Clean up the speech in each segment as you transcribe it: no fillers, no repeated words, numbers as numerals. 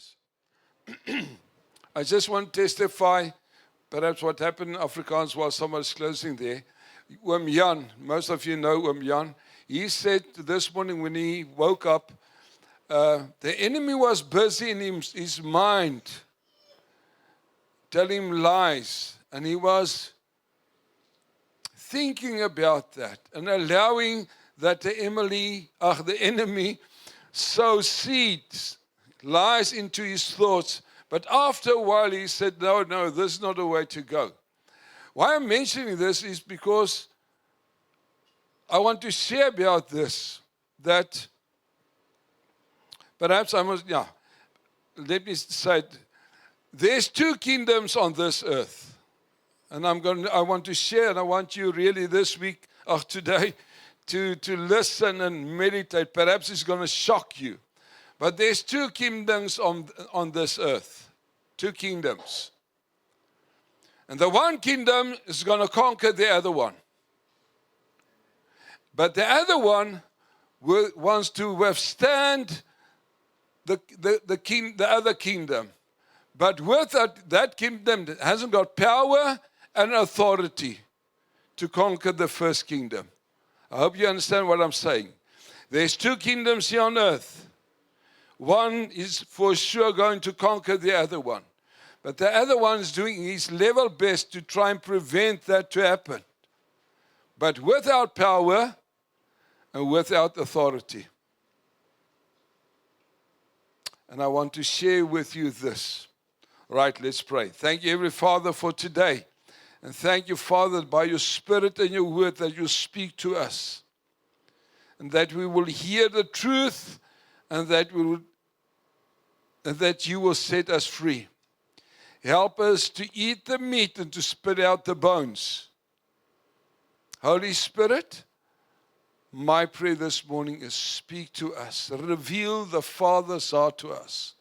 Jesus. I just want to testify, perhaps what happened in Afrikaans while someone was closing there. Oom Jan, most of you know Oom Jan. He said this morning when he woke up, the enemy was busy in his mind, telling him lies. And he was thinking about that and allowing that the enemy sow seeds, lies into his thoughts. But after a while he said, no, this is not the way to go. Why I'm mentioning this is because I want to share about this, that perhaps let me say it. There's two kingdoms on this earth. And I want to share, and I want you really this week, or today, to listen and meditate. Perhaps it's going to shock you. But there's two kingdoms on this earth. Two kingdoms. And the one kingdom is going to conquer the other one. But the other one wants to withstand the other kingdom. But with that kingdom hasn't got power and authority to conquer the first kingdom. I hope you understand what I'm saying. There's two kingdoms here on earth. One is for sure going to conquer the other one. But the other one is doing his level best to try and prevent that to happen. But without power and without authority. And I want to share with you this. Right, let's pray. Thank you, Heavenly Father, for today. And thank you, Father, by your Spirit and your word that you speak to us. And that we will hear the truth and that you will set us free. Help us to eat the meat and to spit out the bones. Holy Spirit, my prayer this morning is speak to us. Reveal the Father's heart to us.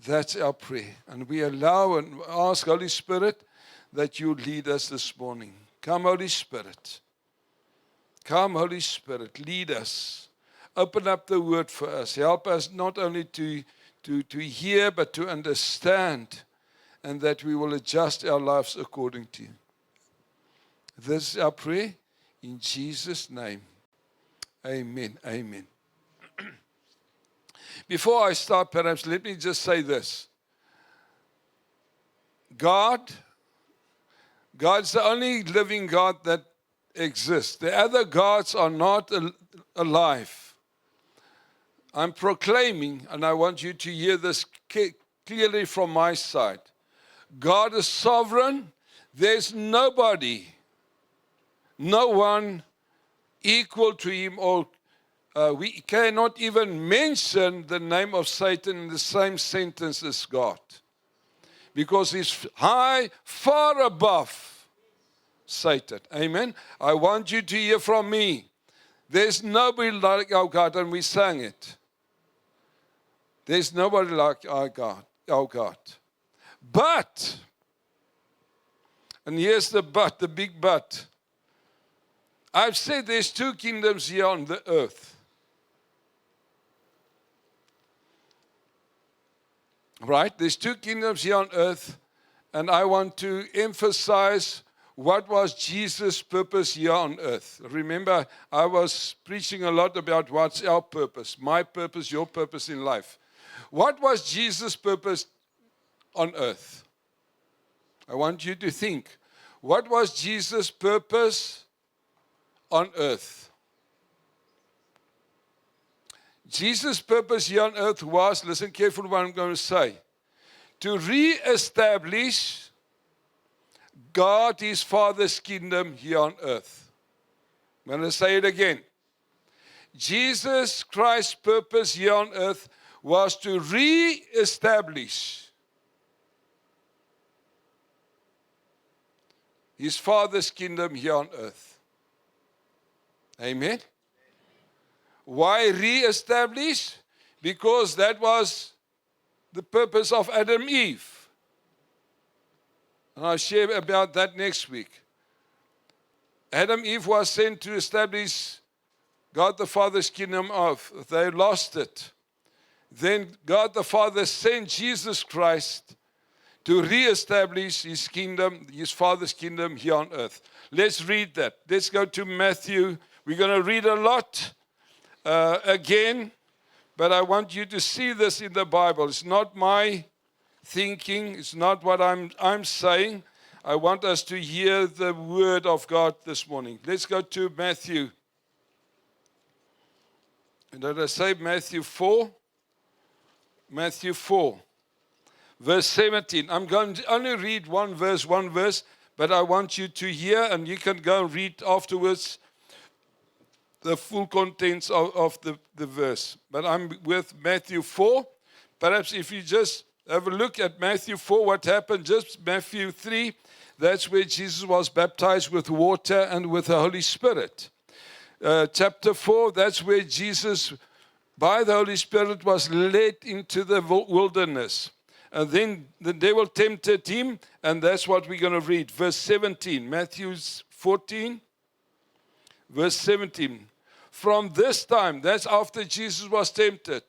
That's our prayer. And we allow and ask, Holy Spirit, that you lead us this morning. Come, Holy Spirit. Come, Holy Spirit. Lead us. Open up the word for us. Help us not only to hear, but to understand. And that we will adjust our lives according to you. This is our prayer. In Jesus' name. Amen. Amen. Before I start, perhaps, let me just say this. God's the only living God that exists. The other gods are not alive. I'm proclaiming, and I want you to hear this clearly from my side. God is sovereign. There's nobody, no one equal to him, or we cannot even mention the name of Satan in the same sentence as God. Because he's high, far above Satan. Amen. I want you to hear from me. There's nobody like our God, and we sang it. There's nobody like our God. But, and here's the but, the big but. I've said there's two kingdoms here on the earth. Right? There's two kingdoms here on earth, and I want to emphasize what was Jesus' purpose here on earth. Remember, I was preaching a lot about what's our purpose, my purpose, your purpose in life. What was Jesus' purpose on earth? I want you to think. What was Jesus' purpose on earth? Jesus' purpose here on earth was, listen carefully what I'm going to say, to re-establish God, his Father's kingdom here on earth. I'm going to say it again. Jesus Christ's purpose here on earth was to re-establish his Father's kingdom here on earth. Amen. Why re-establish? Because that was the purpose of Adam and Eve. And I'll share about that next week. Adam and Eve was sent to establish God the Father's kingdom of. They lost it. then God the Father sent Jesus Christ to reestablish his kingdom, his Father's kingdom here on earth. Let's read that. Let's go to Matthew. We're going to read a lot again, but I want you to see this in the Bible. It's not my thinking. It's not what I'm saying. I want us to hear the word of God this morning. Let's go to Matthew. Did I say Matthew 4? Matthew 4, verse 17. I'm going to only read one verse, but I want you to hear, and you can go and read afterwards the full contents of the verse. But I'm with Matthew 4. Perhaps if you just have a look at Matthew 4, what happened, just Matthew 3, that's where Jesus was baptized with water and with the Holy Spirit. Chapter 4, that's where Jesus, by the Holy Spirit, was led into the wilderness. And then the devil tempted him, and that's what we're going to read. Verse 17, Matthew 14, verse 17. From this time, that's after Jesus was tempted,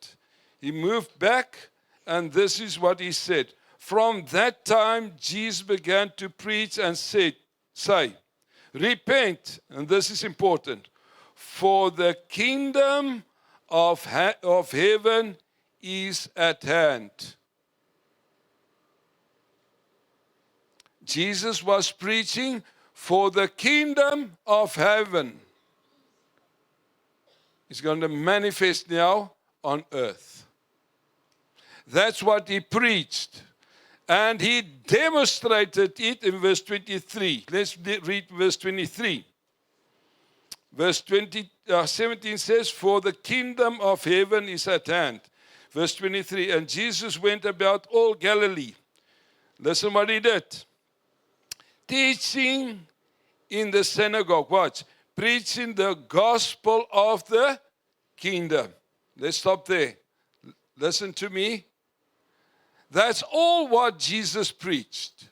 he moved back, and this is what he said. From that time, Jesus began to preach and say, repent, and this is important, for the kingdom of heaven is at hand. Jesus was preaching for the kingdom of heaven. It's going to manifest now on earth. That's what he preached. And he demonstrated it in verse 23. Let's read verse 23. Verse 17 says, for the kingdom of heaven is at hand. Verse 23, and Jesus went about all Galilee. Listen what he did. Teaching in the synagogue. Watch. Preaching the gospel of the kingdom. Let's stop there. Listen to me. That's all what Jesus preached.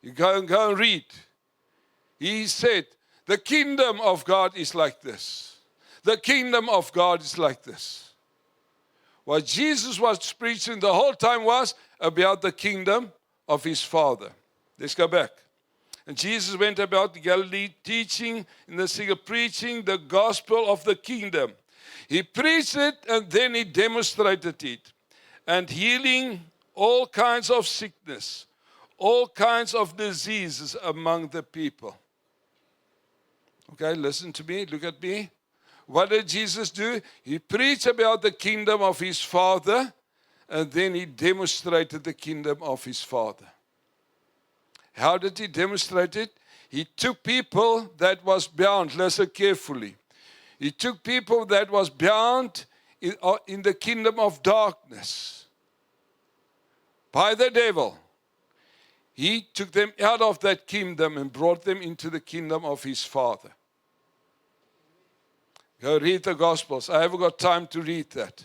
You go and read. He said, the kingdom of God is like this. The kingdom of God is like this. What Jesus was preaching the whole time was about the kingdom of his Father. Let's go back. And Jesus went about Galilee teaching in the synagogue, preaching the gospel of the kingdom. He preached it and then he demonstrated it. And healing all kinds of sickness, all kinds of diseases among the people. Okay, listen to me, look at me. What did Jesus do? He preached about the kingdom of his Father, and then he demonstrated the kingdom of his Father. How did he demonstrate it? He took people that was bound, listen carefully. He took people that was bound in the kingdom of darkness by the devil. He took them out of that kingdom and brought them into the kingdom of his Father. Go read the Gospels. I haven't got time to read that.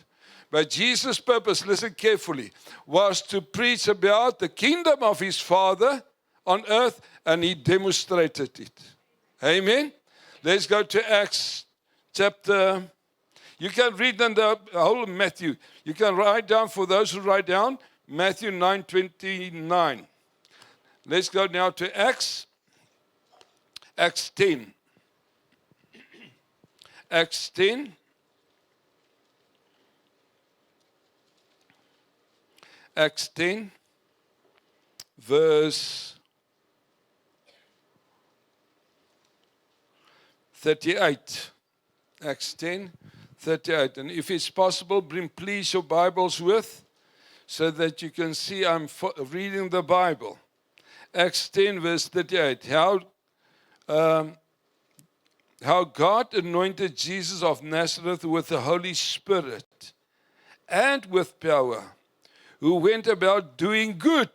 But Jesus' purpose, listen carefully, was to preach about the kingdom of his Father on earth, and he demonstrated it. Amen? Let's go to Acts chapter. You can read in the whole Matthew. You can write down, for those who write down, Matthew 9:29. Let's go now to Acts 10. Acts 10. Acts 10, verse 38. Acts 10, 38. And if it's possible, bring please your Bibles with, so that you can see I'm reading the Bible. Acts 10, verse 38. How God anointed Jesus of Nazareth with the Holy Spirit and with power, who went about doing good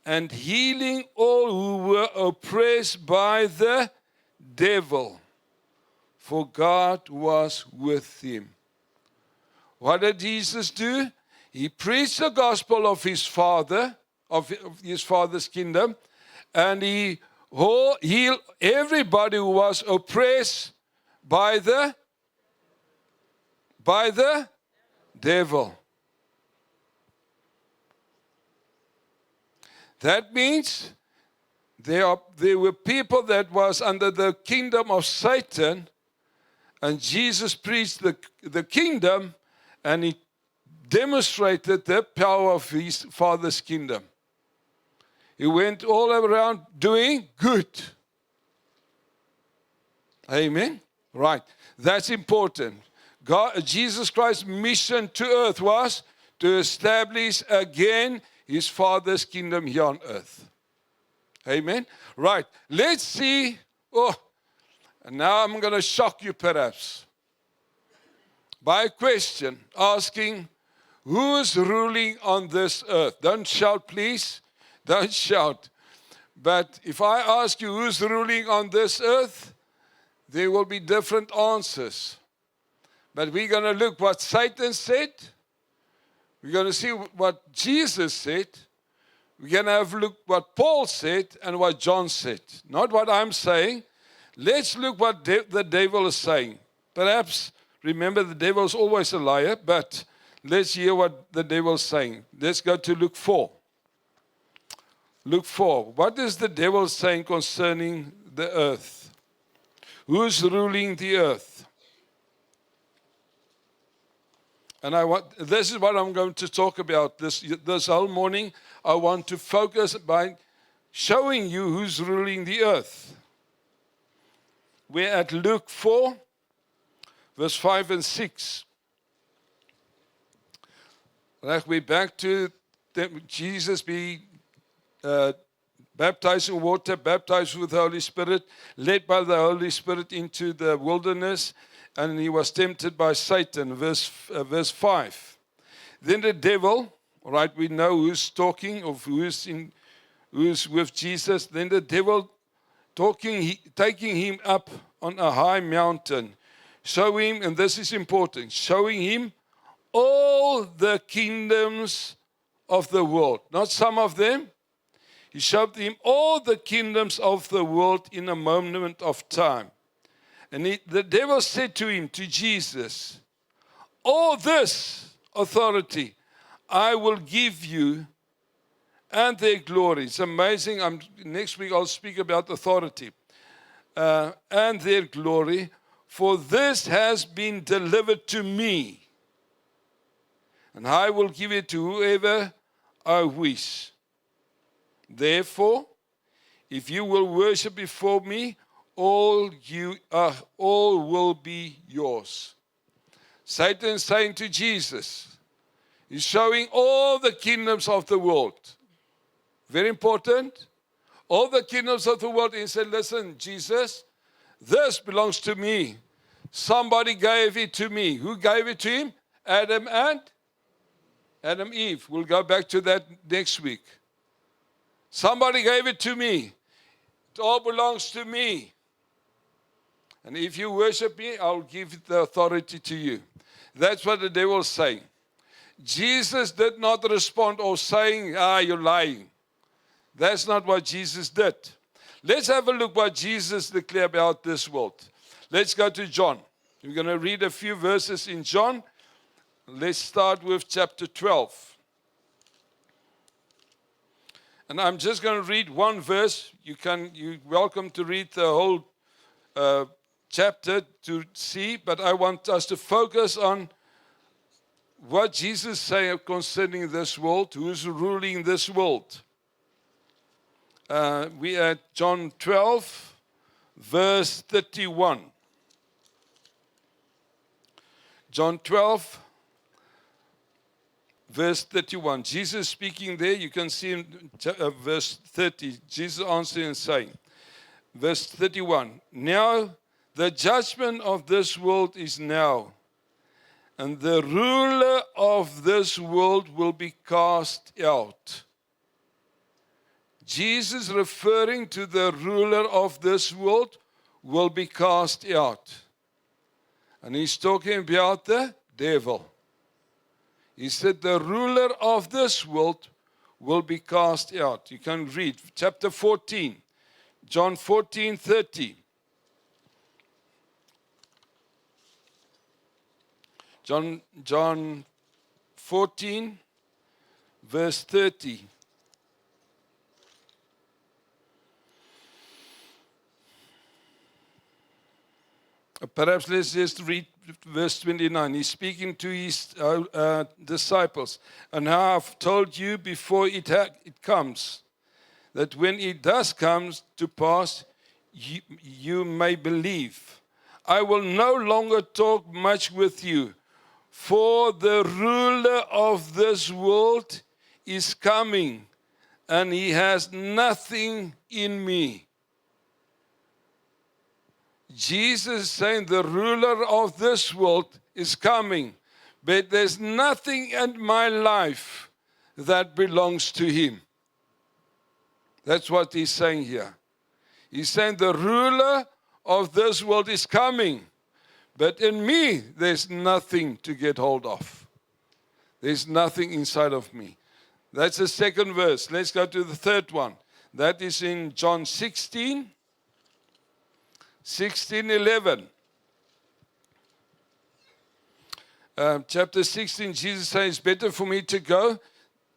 and healing all who were oppressed by the devil, for God was with him. What did Jesus do? He preached the gospel of his Father, of his Father's kingdom, and he healed everybody who was oppressed by the devil. That means there were people that was under the kingdom of Satan, and Jesus preached the kingdom, and he demonstrated the power of his Father's kingdom. He went all around doing good. Amen? Right. That's important. Jesus Christ's mission to earth was to establish again his Father's kingdom here on earth. Amen? Right. Let's see. Oh, and now I'm going to shock you perhaps by a question asking, who is ruling on this earth? Don't shout, please. Don't shout. But if I ask you who's ruling on this earth, there will be different answers. But we're going to look what Satan said. We're going to see what Jesus said. We're going to have a look what Paul said and what John said. Not what I'm saying. Let's look what the devil is saying. Perhaps, remember, the devil is always a liar, but let's hear what the devil is saying. Let's go to Luke 4. Luke 4. What is the devil saying concerning the earth? Who's ruling the earth? And this is what I'm going to talk about this whole morning. I want to focus by showing you who's ruling the earth. We're at Luke 4, verse 5 and 6. Like we're back to Jesus be baptized in water, baptized with the Holy Spirit, led by the Holy Spirit into the wilderness, and he was tempted by Satan, verse 5. Then the devil, right, we know who's talking, of who's with Jesus. Then the devil taking him up on a high mountain, showing him, and this is important, showing him all the kingdoms of the world. Not some of them. He showed him all the kingdoms of the world in a moment of time. And the devil said to him, to Jesus, all this authority I will give you and their glory. It's amazing. Next week I'll speak about authority. And their glory, for this has been delivered to me. And I will give it to whoever I wish. Therefore, if you will worship before me, all will be yours. Satan is saying to Jesus, he's showing all the kingdoms of the world. Very important. All the kingdoms of the world. And he said, listen, Jesus, this belongs to me. Somebody gave it to me. Who gave it to him? Adam and Eve. We'll go back to that next week. Somebody gave it to me. It all belongs to me. And if you worship me, I'll give the authority to you. That's what the devil is saying. Jesus did not respond or saying, you're lying. That's not what Jesus did. Let's have a look what Jesus declared about this world. Let's go to John. We're going to read a few verses in John. Let's start with chapter 12. And I'm just going to read one verse. You're welcome to read the whole chapter to see, but I want us to focus on what Jesus said concerning this world, who's ruling this world. We are at John 12, verse 31. John 12, verse 31. Jesus speaking there, you can see in verse 30, Jesus answering and saying, verse 31, now the judgment of this world is now, and the ruler of this world will be cast out. Jesus, referring to the ruler of this world, will be cast out. And he's talking about the devil. He said the ruler of this world will be cast out. You can read chapter 14, John 14:30. John 14, verse 30. Perhaps let's just read verse 29. He's speaking to his disciples. And now I've told you before it comes, that when it does come to pass, you may believe. I will no longer talk much with you, for the ruler of this world is coming, and he has nothing in me. Jesus is saying the ruler of this world is coming, but there's nothing in my life that belongs to him. That's what he's saying here. He's saying the ruler of this world is coming, but in me there's nothing to get hold of. There's nothing inside of me. That's the second verse. Let's go to the third one. That is in John 16:11. Chapter 16, Jesus says, it's better for me to go,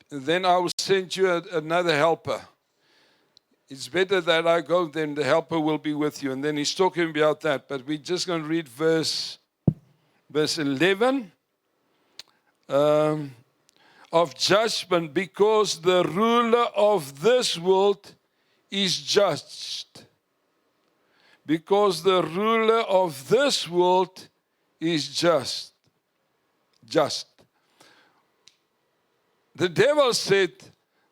then I will send you another helper. It's better that I go, then the helper will be with you. And then he's talking about that. But we're just going to read verse 11 of judgment, because the ruler of this world is judged. Because the ruler of this world is just. The devil said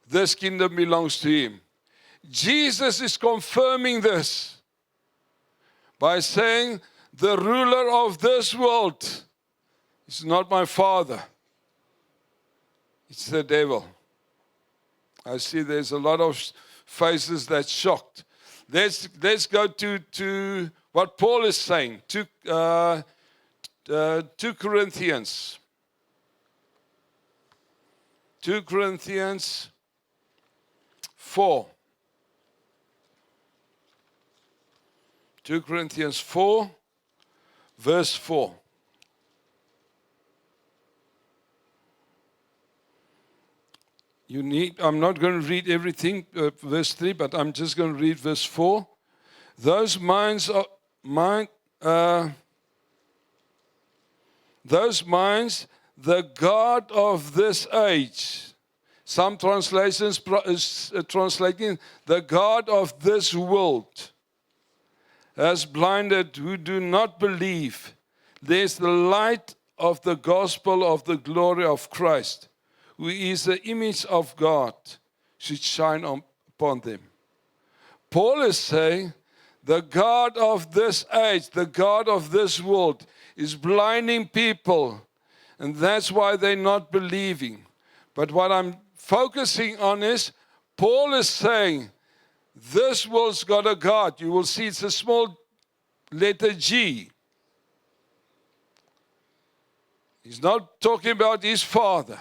this kingdom belongs to him. Jesus is confirming this by saying the ruler of this world is not my Father. It's the devil. I see there's a lot of faces that's shocked. Let's go to what Paul is saying. 2 Corinthians. 2 Corinthians 4. 2 Corinthians 4, verse 4. I'm not going to read everything, verse 3, but I'm just going to read verse 4. Those minds the God of this age. Some translations is translating the God of this world has blinded who do not believe. There's the light of the gospel of the glory of Christ, who is the image of God, should shine upon them. Paul is saying the God of this age, the God of this world, is blinding people, and that's why they're not believing. But what I'm focusing on is, Paul is saying, this world's got a God. You will see it's a small letter G. He's not talking about his father.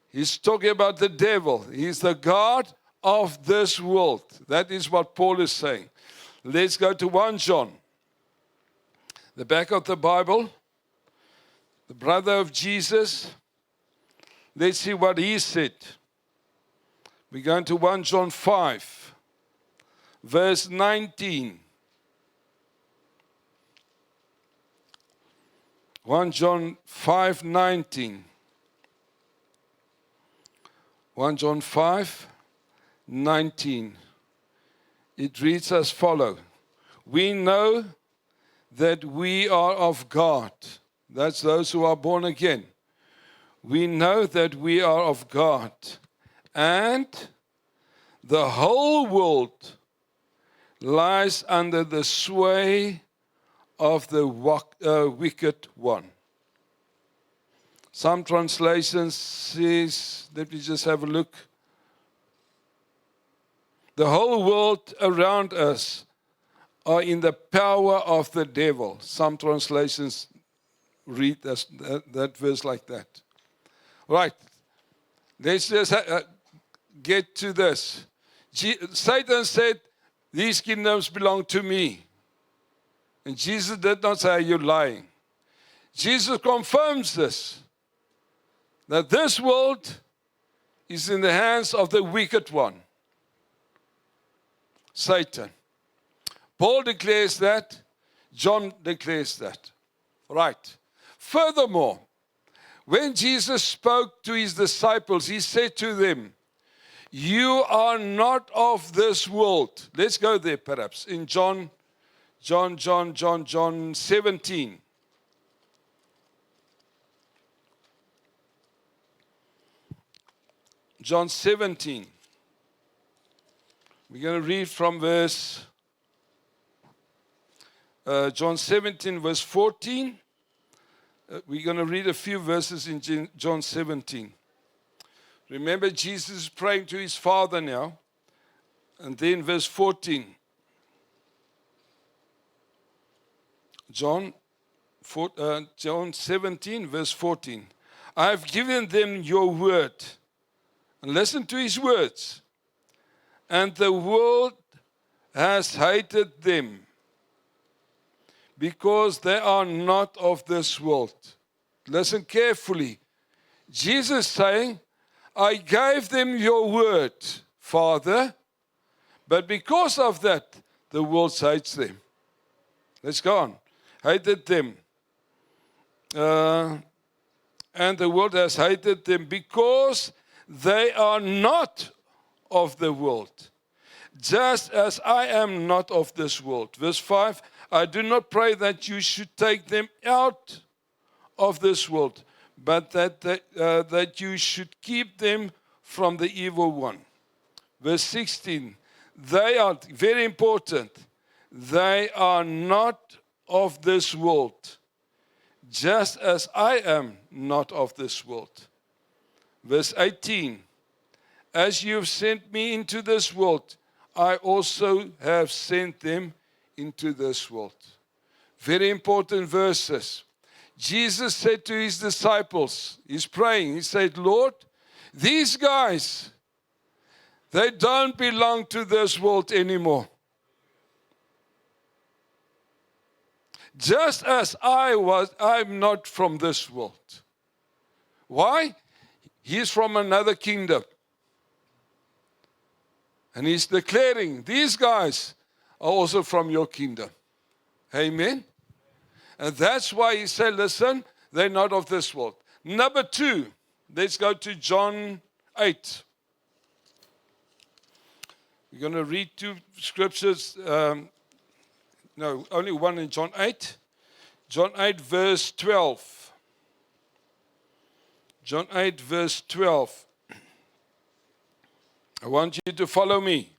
He's talking about the devil. He's the God of this world. That is what Paul is saying. Let's go to 1 John. The back of the Bible. The brother of Jesus. Let's see what he said. We're going to 1 John 5, verse 19. 1 John 5, 19. 1 John 5, 19. It reads as follows. We know that we are of God. That's those who are born again. We know that we are of God. And the whole world lies under the sway of the wicked one. Some translations says, let me just have a look. The whole world around us are in the power of the devil. Some translations read that verse like that. Right. Let's just get to this. Satan said, these kingdoms belong to me. And Jesus did not say, you're lying. Jesus confirms this. that this world is in the hands of the wicked one, Satan. Paul declares that. John declares that. Right. Furthermore, when Jesus spoke to his disciples, he said to them, you are not of this world. Let's go there perhaps. In John 17. John 17. We're going to read from verse, John 17, verse 14. We're going to read a few verses in John 17. Remember, Jesus is praying to his Father now. And then verse 14. John 17, verse 14. I have given them your word. And listen to his words. And the world has hated them because they are not of this world. Listen carefully. Jesus saying, I gave them your word, Father, but because of that, the world hates them. Let's go on. Hated them. And the world has hated them because they are not of the world, just as I am not of this world. Verse 5, I do not pray that you should take them out of this world, but that you should keep them from the evil one. Verse 16, they are, very important, they are not of this world, just as I am not of this world. Verse 18, as you have sent me into this world, I also have sent them into this world. Very important verses. Jesus said to his disciples, he's praying, he said, Lord, these guys, they don't belong to this world anymore. Just as I'm not from this world. Why? He's from another kingdom. And he's declaring, these guys are also from your kingdom. Amen? And that's why he said, listen, they're not of this world. Number 2, let's go to John 8. We're going to read 2 scriptures. No, only one in John 8. John 8, verse 12. John 8, verse 12. I want you to follow me.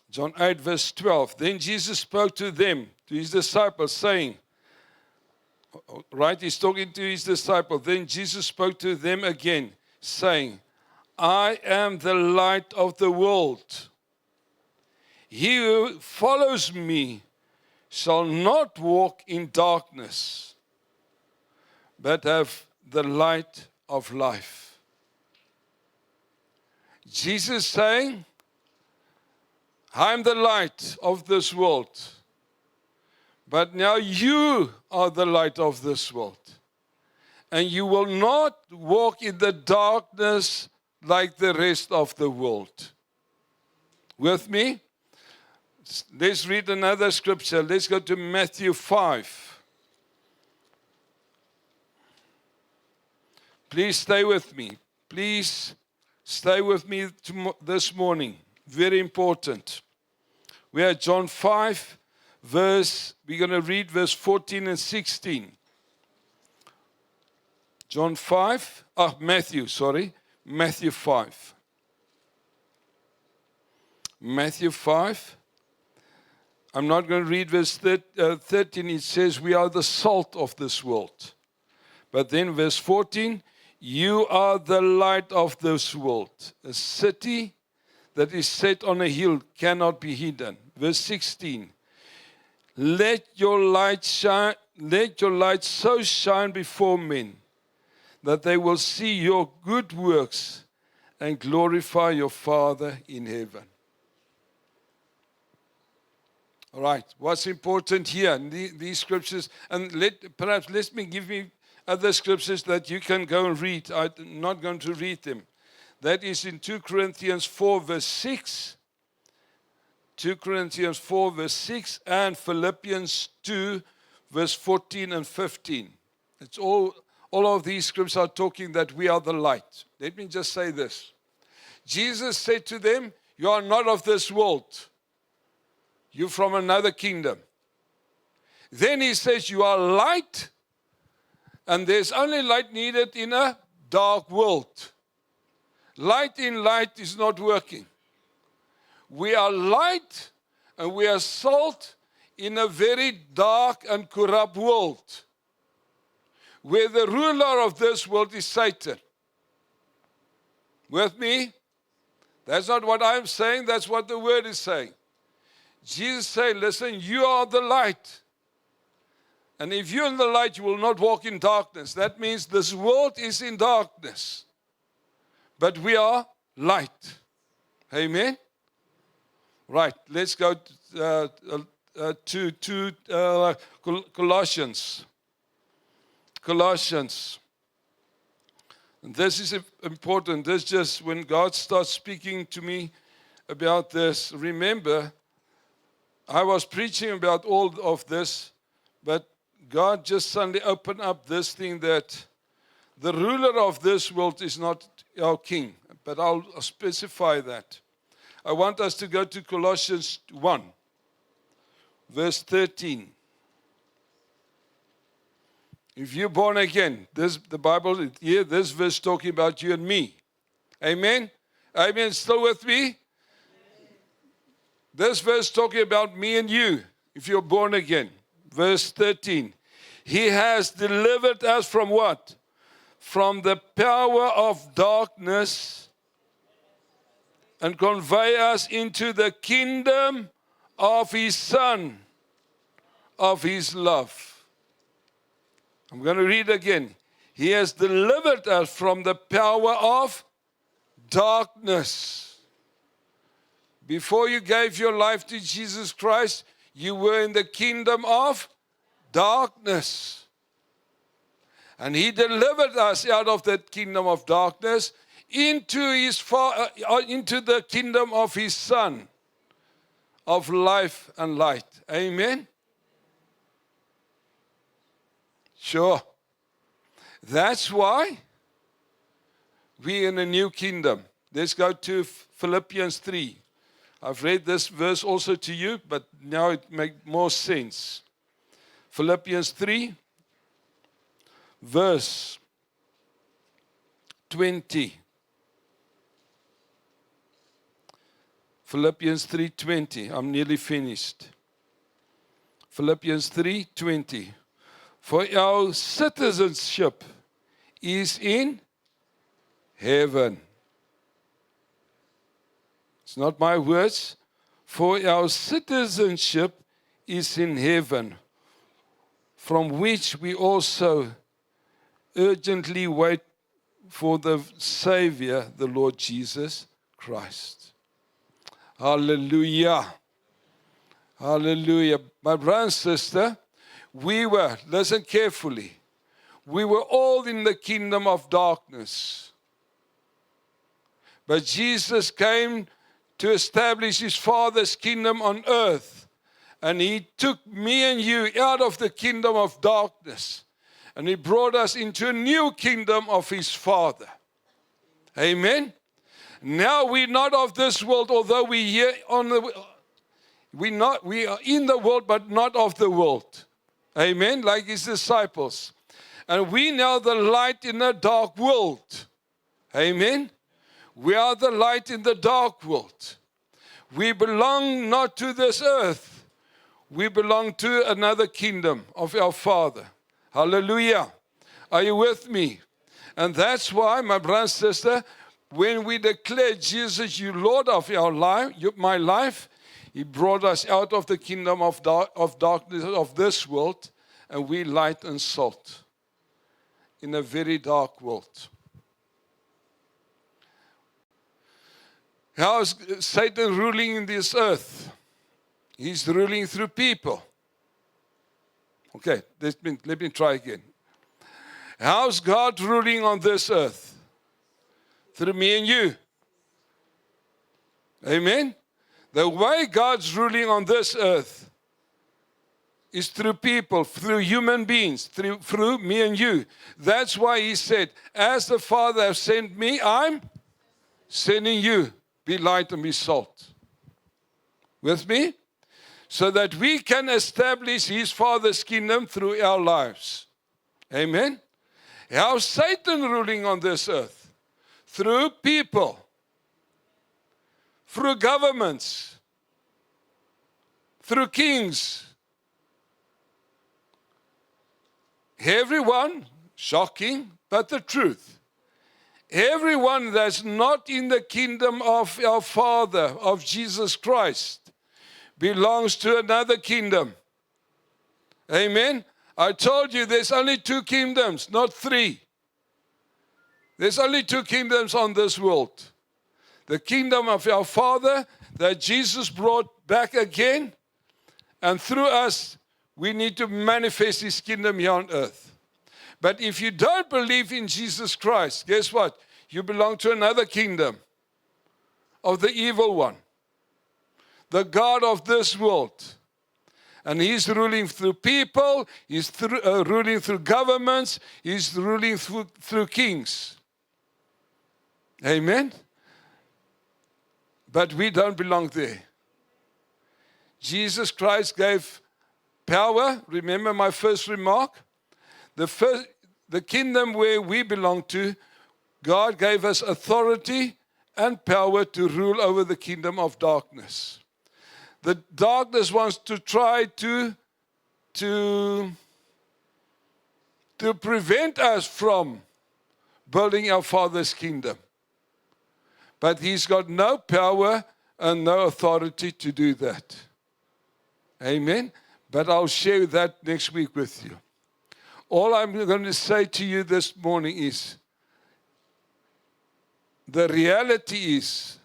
John 8, verse 12. Then Jesus spoke to them, to his disciples, saying, right, he's talking to his disciples. Then Jesus spoke to them again, saying, I am the light of the world. He who follows me shall not walk in darkness, but have the light of life. Jesus saying, I am the light of this world, but now you are the light of this world. And you will not walk in the darkness like the rest of the world. With me? Let's read another scripture. Let's go to Matthew 5. Please stay with me. Please stay with me this morning. Very important. We are John 5, we're going to read verse 14 and 16. Matthew 5. Matthew 5. I'm not going to read verse 13. It says, we are the salt of this world. But then verse 14, you are the light of this world. A city that is set on a hill cannot be hidden. Verse 16, let your light so shine before men that they will see your good works and glorify your Father in heaven. All right. What's important here in these scriptures, and perhaps let me give me other scriptures that you can go and read. I'm not going to read them. That is in 2 Corinthians 4 verse 6. 2 Corinthians 4 verse 6 and Philippians 2 verse 14 and 15. It's all of these scriptures are talking that we are the light. Let me just say this. Jesus said to them, you are not of this world. You're from another kingdom. Then he says, you are light, and there's only light needed in a dark world. Light in light is not working. We are light and we are salt in a very dark and corrupt world, where the ruler of this world is Satan. With me? That's not what I'm saying, that's what the word is saying. Jesus said, listen, you are the light. And if you're in the light, you will not walk in darkness. That means this world is in darkness. But we are light. Amen? Right, let's go to Colossians. Colossians. This is important. This just, when God starts speaking to me about this, remember, I was preaching about all of this, but God just suddenly opened up this thing that the ruler of this world is not our king. But I'll specify that. I want us to go to Colossians 1, verse 13. If you're born again, the Bible here, this verse talking about you and me. Amen? Amen. Still with me? This verse talking about me and you, if you're born again. Verse 13. He has delivered us from what? From the power of darkness and convey us into the kingdom of His Son, of His love. I'm going to read again. He has delivered us from the power of darkness. Before you gave your life to Jesus Christ, you were in the kingdom of darkness. And He delivered us out of that kingdom of darkness into the kingdom of His Son, of life and light. Amen? Sure. That's why we're in a new kingdom. Let's go to Philippians 3. I've read this verse also to you, but now it makes more sense. Philippians 3, verse 20. Philippians 3:20. I'm nearly finished. Philippians 3:20. For our citizenship is in heaven. It's not my words. For our citizenship is in heaven, from which we also urgently wait for the Savior, the Lord Jesus Christ. Hallelujah. Hallelujah. My brother and sister, listen carefully, we were all in the kingdom of darkness. But Jesus came to establish His Father's kingdom on earth. And He took me and you out of the kingdom of darkness. And He brought us into a new kingdom of His Father. Amen? Now we're not of this world, although we're here on we are in the world, but not of the world. Amen? Like His disciples. And we now the light in a dark world. Amen? We are the light in the dark world. We belong not to this earth. We belong to another kingdom of our Father. Hallelujah. Are you with me? And that's why, my brother and sister, when we declare Jesus, you Lord of our life, my life, He brought us out of the kingdom of darkness of this world, and we light and salt in a very dark world. How is Satan ruling in this earth? He's ruling through people. Okay, let me try again. How's God ruling on this earth? Through me and you. Amen? The way God's ruling on this earth is through people, through human beings, through me and you. That's why he said, as the Father has sent me, I'm sending you. Be light and be salt. With me? So that we can establish his Father's kingdom through our lives. Amen? How's Satan ruling on this earth? Through people. Through governments. Through kings. Everyone, shocking, but the truth. Everyone that's not in the kingdom of our Father, of Jesus Christ, belongs to another kingdom. Amen? I told you there's only 2 kingdoms, not 3. There's only 2 kingdoms on this world. The kingdom of our Father that Jesus brought back again, and through us, we need to manifest his kingdom here on earth. But if you don't believe in Jesus Christ, guess what? You belong to another kingdom of the evil one. The God of this world. And he's ruling through people, he's ruling through governments, he's ruling through kings. Amen? But we don't belong there. Jesus Christ gave power. Remember my first remark? The kingdom where we belong to, God gave us authority and power to rule over the kingdom of darkness. The darkness wants to try to prevent us from building our Father's kingdom. But he's got no power and no authority to do that. Amen? But I'll share that next week with you. All I'm going to say to you this morning is, the reality is,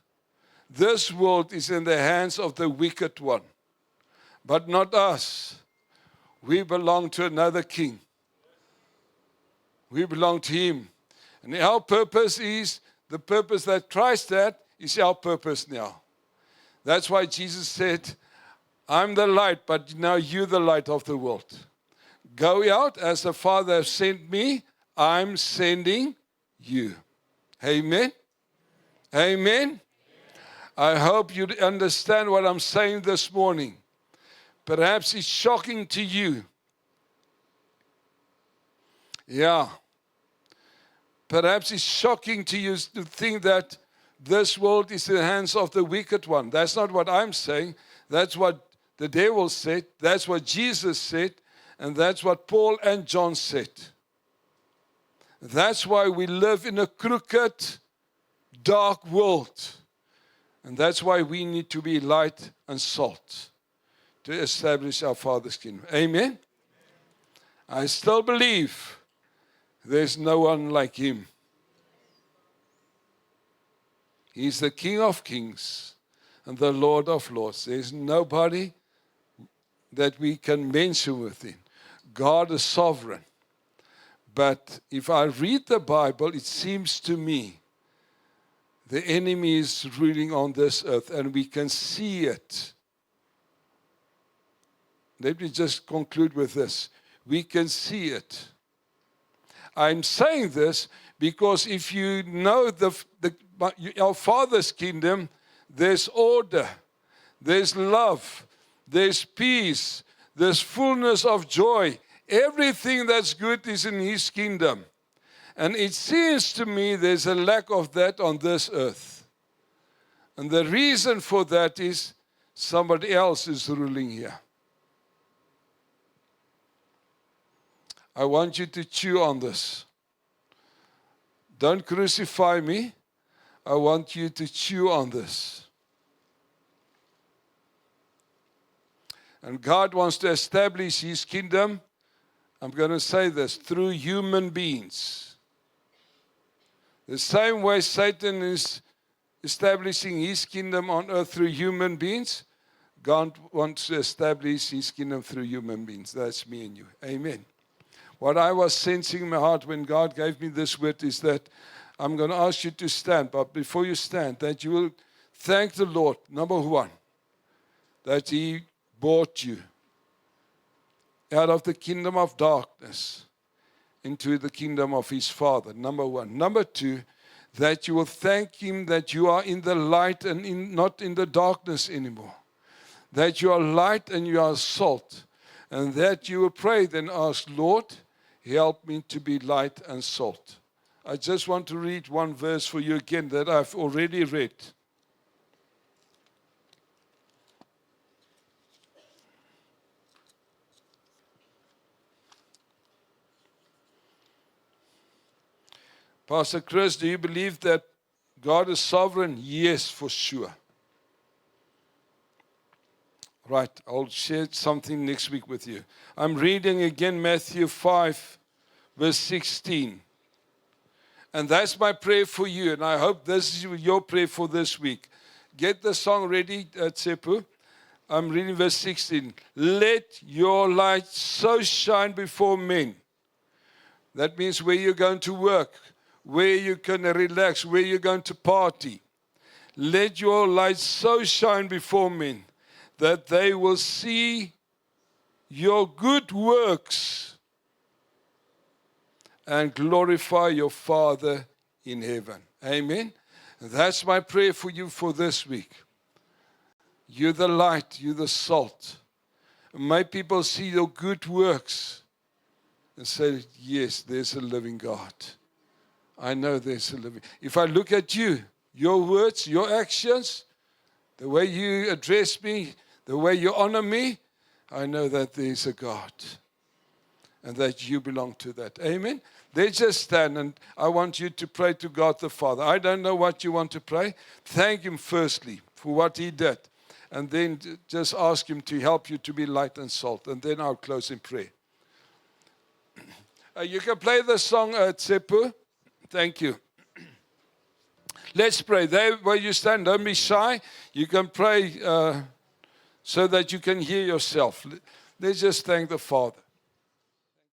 this world is in the hands of the wicked one. But not us. We belong to another king. We belong to him. And our purpose is, the purpose that Christ had, is our purpose now. That's why Jesus said, I'm the light, but now you're the light of the world. Go out as the Father has sent me, I'm sending you. Amen? Amen? I hope you understand what I'm saying this morning. Perhaps it's shocking to you. Yeah. Perhaps it's shocking to you to think that this world is in the hands of the wicked one. That's not what I'm saying. That's what the devil said. That's what Jesus said. And that's what Paul and John said. That's why we live in a crooked, dark world. And that's why we need to be light and salt to establish our Father's kingdom. Amen? I still believe there's no one like him. He's the King of kings and the Lord of lords. There's nobody that we can mention with him. God is sovereign. But if I read the Bible, it seems to me the enemy is ruling on this earth, and we can see it. Let me just conclude with this. We can see it. I'm saying this because if you know our Father's kingdom, there's order, there's love, there's peace, there's fullness of joy. Everything that's good is in his kingdom. And it seems to me there's a lack of that on this earth. And the reason for that is somebody else is ruling here. I want you to chew on this. Don't crucify me. I want you to chew on this. And God wants to establish his kingdom, I'm going to say this, through human beings. The same way Satan is establishing his kingdom on earth through human beings, God wants to establish His kingdom through human beings. That's me and you. Amen. What I was sensing in my heart when God gave me this word is that I'm going to ask you to stand. But before you stand, that you will thank the Lord, number one, that He brought you out of the kingdom of darkness into the kingdom of His Father, number one. Number two, that you will thank Him that you are in the light and not in the darkness anymore. That you are light and you are salt. And that you will pray, then ask, Lord, help me to be light and salt. I just want to read one verse for you again that I've already read. Pastor Chris, do you believe that God is sovereign? Yes, for sure. Right, I'll share something next week with you. I'm reading again Matthew 5, verse 16. And that's my prayer for you, and I hope this is your prayer for this week. Get the song ready, Tsepu. I'm reading verse 16. Let your light so shine before men. That means where you're going to work, where you can relax, where you're going to party. Let your light so shine before men that they will see your good works and glorify your Father in heaven. Amen. That's my prayer for you for this week. You're the light, you're the salt. May people see your good works and say, yes, there's a living God. I know there's a living. If I look at you, your words, your actions, the way you address me, the way you honor me, I know that there's a God and that you belong to that. Amen? They just stand, and I want you to pray to God the Father. I don't know what you want to pray. Thank Him firstly for what He did, and then just ask Him to help you to be light and salt, and then I'll close in prayer. You can play the song, Tsepu. Thank you. Let's pray. There where you stand, don't be shy. You can pray so that you can hear yourself. Let's just thank the Father.